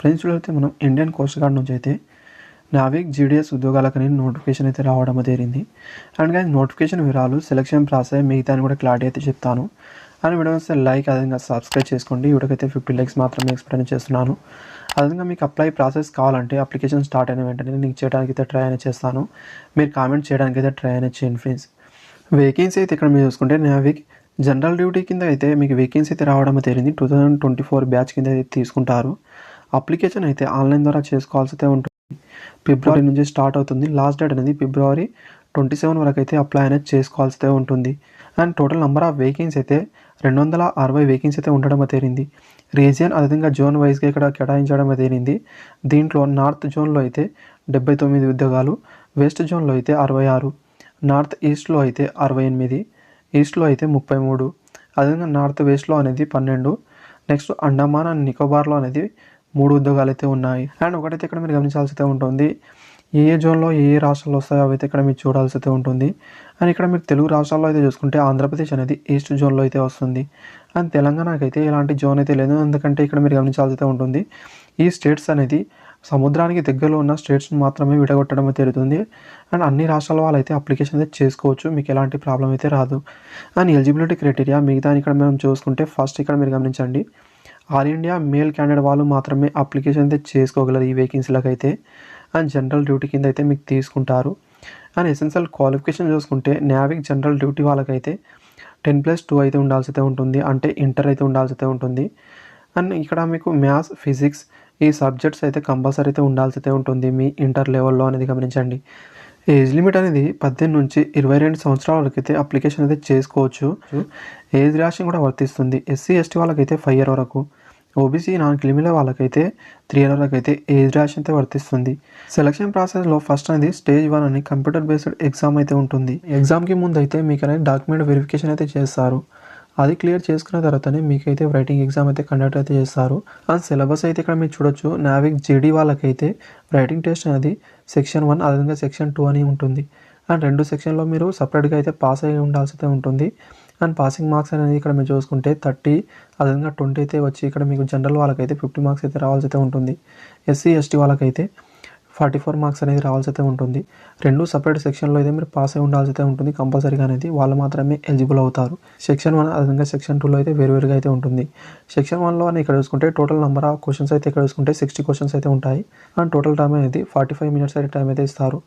Friends అయితే మనం Indian coast guard నుంచి అయితే నావిక్ జీడీఎస్ ఉద్యోగాలకని నోటిఫికేషన్ అయితే రావడం జరిగింది. అండ్ కానీ నోటిఫికేషన్ వివరాలు, సెలక్షన్ ప్రాసెస్ మిగతాని కూడా క్లారిటీ అయితే చెప్తాను. అండ్ వీడియో వస్తే లైక్ అదేవిధంగా సబ్స్క్రైబ్ చేసుకోండి. వీడియోకైతే 50 లైక్స్ మాత్రమే ఎక్స్పెక్ట్ చేస్తున్నాను. అదేవిధంగా మీకు అప్లై ప్రాసెస్ కావాలంటే అప్లికేషన్ స్టార్ట్ అయిన వెంటనే నేను చేయడానికి అయితే ట్రై అనేది చేస్తాను. మీరు కామెంట్ చేయడానికి అయితే ట్రై అనేది చేయండి ఫ్రెండ్స్. వేకెన్సీ అయితే ఇక్కడ మీరు చూసుకుంటే నావిక్ జనరల్ డ్యూటీ కింద అయితే మీకు వేకెన్సీ అయితే రావడం జరిగింది. 2024 బ్యాచ్ కింద అయితే తీసుకుంటారు. అప్లికేషన్ అయితే ఆన్లైన్ ద్వారా చేసుకోవాల్సి అయితే ఉంటుంది. ఫిబ్రవరి నుంచి స్టార్ట్ అవుతుంది. లాస్ట్ డేట్ అనేది ఫిబ్రవరి 27 వరకు అయితే అప్లై అనేది చేసుకోవాల్సి అయితే ఉంటుంది. And total number of vacancy అయితే 260 వేకెన్సీ అయితే ఉండడం జరిగింది. రీజియన్ అదేవిధంగా జోన్ వైజ్గా ఇక్కడ కేటాయించడం జరిగింది. దీంట్లో నార్త్ జోన్లో అయితే 79 ఉద్యోగాలు, వెస్ట్ జోన్లో అయితే 66, నార్త్ ఈస్ట్లో అయితే 68, ఈస్ట్లో అయితే 33, అదేవిధంగా నార్త్ వెస్ట్లో అనేది 12, నెక్స్ట్ అండమాన్ అండ్ నికోబార్లో అనేది 3 ఉద్యోగాలు అయితే ఉన్నాయి. అండ్ ఒకటైతే ఇక్కడ మీరు గమనించాల్సి అయితే ఉంటుంది, ఏ జోన్లో ఏ రాష్ట్రాల్లో వస్తాయో అవైతే ఇక్కడ మీరు చూడాల్సి అయితే ఉంటుంది. అండ్ ఇక్కడ మీరు తెలుగు రాష్ట్రాల్లో అయితే చూసుకుంటే ఆంధ్రప్రదేశ్ అనేది ఈస్ట్ జోన్లో అయితే వస్తుంది. అండ్ తెలంగాణకి అయితే ఎలాంటి జోన్ అయితే లేదు. ఎందుకంటే ఇక్కడ మీరు గమనించాల్సి అయితే ఉంటుంది, ఈ స్టేట్స్ అనేది సముద్రానికి దగ్గరలో ఉన్న స్టేట్స్ని మాత్రమే విడగొట్టడం జరుగుతుంది. అండ్ అన్ని రాష్ట్రాల వాళ్ళు అయితే అప్లికేషన్ అయితే చేసుకోవచ్చు, మీకు ఎలాంటి ప్రాబ్లం అయితే రాదు. అండ్ ఎలిజిబిలిటీ క్రైటీరియా మిగతా ఇక్కడ మనం చూసుకుంటే ఫస్ట్ ఇక్కడ మీరు గమనించండి, ఆల్ ఇండియా మేల్ క్యాండిడేట్ వాళ్ళు మాత్రమే అప్లికేషన్ అయితే చేసుకోగలరు ఈ వేకెన్సీలకు అయితే. అండ్ జనరల్ డ్యూటీ కింద అయితే మీకు తీసుకుంటారు. అండ్ ఎసెన్షియల్ క్వాలిఫికేషన్ చూసుకుంటే నావిక్ జనరల్ డ్యూటీ వాళ్ళకైతే 10+2 అయితే ఉండాల్సి అయితే ఉంటుంది, అంటే ఇంటర్ అయితే ఉండాల్సి అయితే ఉంటుంది. అండ్ ఇక్కడ మీకు మ్యాథ్స్, ఫిజిక్స్ ఈ సబ్జెక్ట్స్ అయితే కంపల్సరీ అయితే ఉండాల్సి అయితే ఉంటుంది మీ ఇంటర్ లెవెల్లో అనేది గమనించండి. ఏజ్ లిమిట్ అనేది 18 నుంచి 22 సంవత్సరాల వరకు అయితే అప్లికేషన్ అయితే చేసుకోవచ్చు. ఏజ్ రిలాక్సేషన్ కూడా వర్తిస్తుంది. ఎస్సీ ఎస్టీ వాళ్ళకైతే 5 ఇయర్ వరకు, ఓబీసీ నాన్ క్రిమినల్ వాళ్ళకైతే 3 ఇయర్ వరకు అయితే ఏజ్ రిలాక్సేషన్ అయితే వర్తిస్తుంది. సెలక్షన్ ప్రాసెస్లో ఫస్ట్ అనేది స్టేజ్ 1 అని కంప్యూటర్ బేస్డ్ ఎగ్జామ్ అయితే ఉంటుంది. ఎగ్జామ్కి ముందు అయితే మీకు అనేది డాక్యుమెంట్ వెరిఫికేషన్ అయితే చేస్తారు. అది క్లియర్ చేసుకున్న తర్వాతనే మీకైతే రైటింగ్ ఎగ్జామ్ అయితే కండక్ట్ అయితే చేస్తారు. అండ్ సిలబస్ అయితే ఇక్కడ మీరు చూడొచ్చు, నావిక్ జీడీ వాళ్ళకైతే రైటింగ్ టెస్ట్ అనేది సెక్షన్ 1 అదేవిధంగా సెక్షన్ 2 అని ఉంటుంది. అండ్ 2 సెక్షన్లో మీరు సపరేట్గా అయితే పాస్ అయి ఉండాల్సి అయితే ఉంటుంది. అండ్ పాసింగ్ మార్క్స్ అనేది ఇక్కడ మీరు చూసుకుంటే 30 అదేవిధంగా 20 అయితే వచ్చి ఇక్కడ మీకు జనరల్ వాళ్ళకైతే 50 మార్క్స్ అయితే రావాల్సి అయితే ఉంటుంది. ఎస్సీ ఎస్టీ వాళ్ళకైతే 44 మార్క్స్ అనేది రావాల్సి అయితే ఉంటుంది. 2 సపరేట్ సెక్షన్లో అయితే మీరు పాస్ అయి ఉండాల్సి అయితే ఉంటుంది కంపల్సరీగా అనేది, వాళ్ళు మాత్రమే ఎలిజిబుల్ అవుతారు. సెక్షన్ 1 అదేవిధంగా సెక్షన్ 2లో అయితే వేరువేరుగా అయితే ఉంటుంది. సెక్షన్ 1లో అని ఇక్కడ చూసుకుంటే టోటల్ నెంబర్ ఆఫ్ క్వశ్చన్స్ అయితే ఇక్కడ చూసుకుంటే 60 క్వశ్చన్స్ అయితే ఉంటాయి. అండ్ టోటల్ టైం అనేది 45 మినిట్స్ అయితే టైం అయితే ఇస్తారు.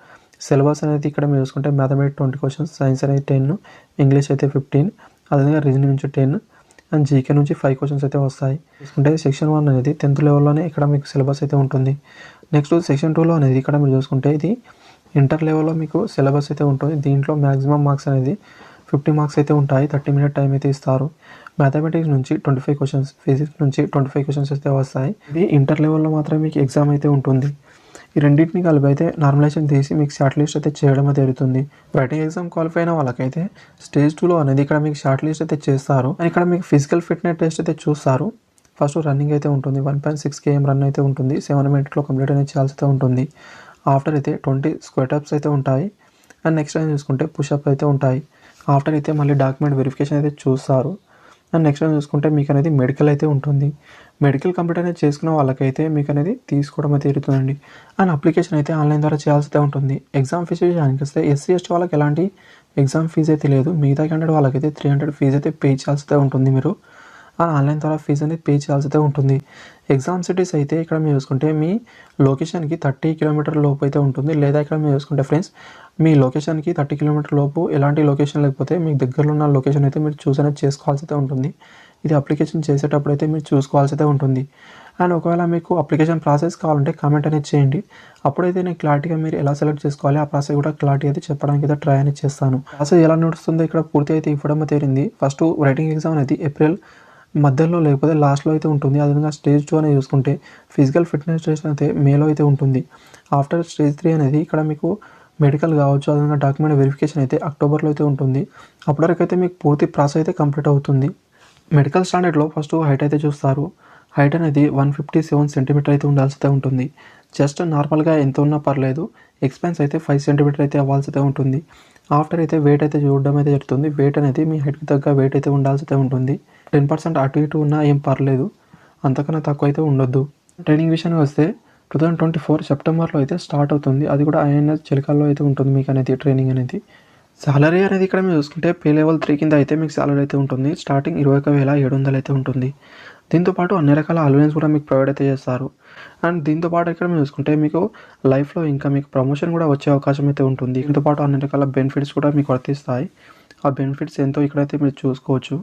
సిలబస్ అనేది ఇక్కడ మీరు చూసుకుంటే మ్యాథమెటిక్స్ 20 క్వశ్చన్స్, సైన్స్ అనేది 10, ఇంగ్లీష్ అయితే 15, అదేవిధంగా రీజనింగ్ నుంచి 10 అండ్ జీకే నుంచి 5 క్వశ్చన్స్ అయితే వస్తాయి. చూసుకుంటే సెక్షన్ 1 అనేది 10th లెవెల్లోనే ఇక్కడ మీకు సిలబస్ అయితే ఉంటుంది. నెక్స్ట్ సెక్షన్ 2లో అనేది ఇక్కడ మీరు చూసుకుంటే ఇది ఇంటర్ లెవెల్లో మీకు సిలబస్ అయితే ఉంటుంది. దీంట్లో మ్యాక్సిమం మార్క్స్ అనేది 50 మార్క్స్ అయితే ఉంటాయి. 30 మినిట్ టైం అయితే ఇస్తారు. మ్యాథమెటిక్స్ నుంచి 25 క్వశ్చన్స్, ఫిజిక్స్ నుంచి 25 క్వశ్చన్స్ అయితే వస్తాయి. ఇది ఇంటర్ లెవెల్లో మాత్రమే మీకు ఎగ్జామ్ అయితే ఉంటుంది. ఈ రెండింటిని కలిపి అయితే నార్మలైజేషన్ తీసి మీకు షార్ట్ లిస్ట్ అయితే చేయడం జరుగుతుంది. రైటింగ్ ఎగ్జామ్ క్వాలిఫై అయిన వాళ్ళకైతే స్టేజ్ 2లో అనేది ఇక్కడ మీకు షార్ట్ లిస్ట్ అయితే చేస్తారు. ఇక్కడ మీకు ఫిజికల్ ఫిట్నెస్ టెస్ట్ అయితే చూస్తారు. ఫస్ట్ రన్నింగ్ అయితే ఉంటుంది, 1.6 km రన్ అయితే ఉంటుంది, 7 మినిట్లో కంప్లీట్ అనేది చేయాల్సి అయితే ఉంటుంది. ఆఫ్టర్ అయితే 20 స్క్వేర్ అప్స్ అయితే ఉంటాయి. అండ్ నెక్స్ట్ టైం చూసుకుంటే పుషప్ అయితే ఉంటాయి. ఆఫ్టర్ అయితే మళ్ళీ డాక్యుమెంట్ వెరిఫికేషన్ అయితే చూస్తారు. అండ్ నెక్స్ట్ టైం చూసుకుంటే మీకు అనేది మెడికల్ అయితే ఉంటుంది. మెడికల్ కంప్లీట్ అనేది చేసుకున్న వాళ్ళకైతే మీకు అనేది తీసుకోవడం అయితే జరుగుతుందండి. అండ్ అప్లికేషన్ అయితే ఆన్లైన్ ద్వారా చేయాల్సి ఉంటుంది. ఎగ్జామ్ ఫీజు విషయానికి వస్తే ఎస్సీ ఎస్టీ వాళ్ళకి ఎలాంటి ఎగ్జామ్ ఫీజు అయితే లేదు. మిగతా క్యాండిడేట్ వాళ్ళకైతే 300 ఫీజు అయితే పే చేయాల్సి అయితే ఉంటుంది. మీరు ఆన్లైన్ ద్వారా ఫీజు అనేది పే చేయాల్సి అయితే ఉంటుంది. ఎగ్జామ్ సిటీస్ అయితే ఇక్కడ మీరు చూసుకుంటే మీ లొకేషన్కి 30 కిలోమీటర్ లోపు అయితే ఉంటుంది. లేదా ఇక్కడ మీరు చూసుకుంటే ఫ్రెండ్స్, మీ లొకేషన్కి 30 కిలోమీటర్ లోపు ఎలాంటి లొకేషన్ లేకపోతే మీకు దగ్గరలో ఉన్న లొకేషన్ అయితే మీరు చూస్ అనేది చేసుకోవాల్సి అయితే ఉంటుంది. ఇది అప్లికేషన్ చేసేటప్పుడు అయితే మీరు చూసుకోవాల్సి అయితే ఉంటుంది. అండ్ ఒకవేళ మీకు అప్లికేషన్ ప్రాసెస్ కావాలంటే కామెంట్ అనేది చేయండి. అప్పుడైతే నేను క్లారిటీగా మీరు ఎలా సెలెక్ట్ చేసుకోవాలి ఆ ప్రాసెస్ కూడా క్లారిటీ అయితే చెప్పడానికి అయితే ట్రై అనేది చేస్తాను. ప్రాసెస్ ఎలా నడుస్తుందో ఇక్కడ పూర్తి అయితే ఇవ్వడం తేరింది. ఫస్ట్ రైటింగ్ ఎగ్జామ్ అనేది ఏప్రిల్ మధ్యలో లేకపోతే లాస్ట్లో అయితే ఉంటుంది. అదేవిధంగా స్టేజ్ 2 అనేది చూసుకుంటే ఫిజికల్ ఫిట్నెస్ టెస్ట్ అయితే మేలో అయితే ఉంటుంది. ఆఫ్టర్ స్టేజ్ 3 అనేది ఇక్కడ మీకు మెడికల్ కావచ్చు, అదేవిధంగా డాక్యుమెంట్ వెరిఫికేషన్ అయితే అక్టోబర్లో అయితే ఉంటుంది. అప్పటివరకు అయితే మీకు పూర్తి ప్రాసెస్ అయితే కంప్లీట్ అవుతుంది. మెడికల్ స్టాండర్డ్లో ఫస్ట్ హైట్ అయితే చూస్తారు. హైట్ అనేది 157 సెంటీమీటర్ అయితే ఉండాల్సి అయితే ఉంటుంది. జస్ట్ నార్మల్గా ఎంత ఉన్నా పర్లేదు. ఎక్స్పెన్స్ అయితే 5 సెంటీమీటర్ అయితే అవ్వాల్సి అయితే ఉంటుంది. ఆఫ్టర్ అయితే వెయిట్ అయితే చూడడం అయితే జరుగుతుంది. వెయిట్ అనేది మీ హైట్కి తగ్గ వెయిట్ అయితే ఉండాల్సి అయితే ఉంటుంది. 10% అటు ఇటు ఉన్నా ఏం పర్లేదు, అంతకన్నా తక్కువ అయితే ఉండొద్దు. ట్రైనింగ్ విషయానికి వస్తే 2024 సెప్టెంబర్లో అయితే స్టార్ట్ అవుతుంది. అది కూడా ఐఎన్ఎస్ చిలకల్లో అయితే ఉంటుంది మీకు అనేది ట్రైనింగ్ అనేది. సాలరీ అనేది ఇక్కడ మీరు చూసుకుంటే పే లెవెల్ 3 కింద అయితే మీకు సాలరీ అయితే ఉంటుంది. స్టార్టింగ్ 21,700 అయితే ఉంటుంది. దీంతో పాటు అన్ని రకాల అలవెన్స్ కూడా మీకు ప్రొవైడ్ అయితే చేస్తారు. అండ్ దీంతో పాటు ఇక్కడ మీరు చూసుకుంటే మీకు లైఫ్‌లో ఇంకా మీకు ప్రమోషన్ కూడా వచ్చే అవకాశం అయితే ఉంటుంది. దీంతో పాటు అన్ని రకాల బెనిఫిట్స్ కూడా మీకు వర్తిస్తాయి. ఆ బెనిఫిట్స్ ఎంతో ఇక్కడైతే మీరు చూసుకోవచ్చు.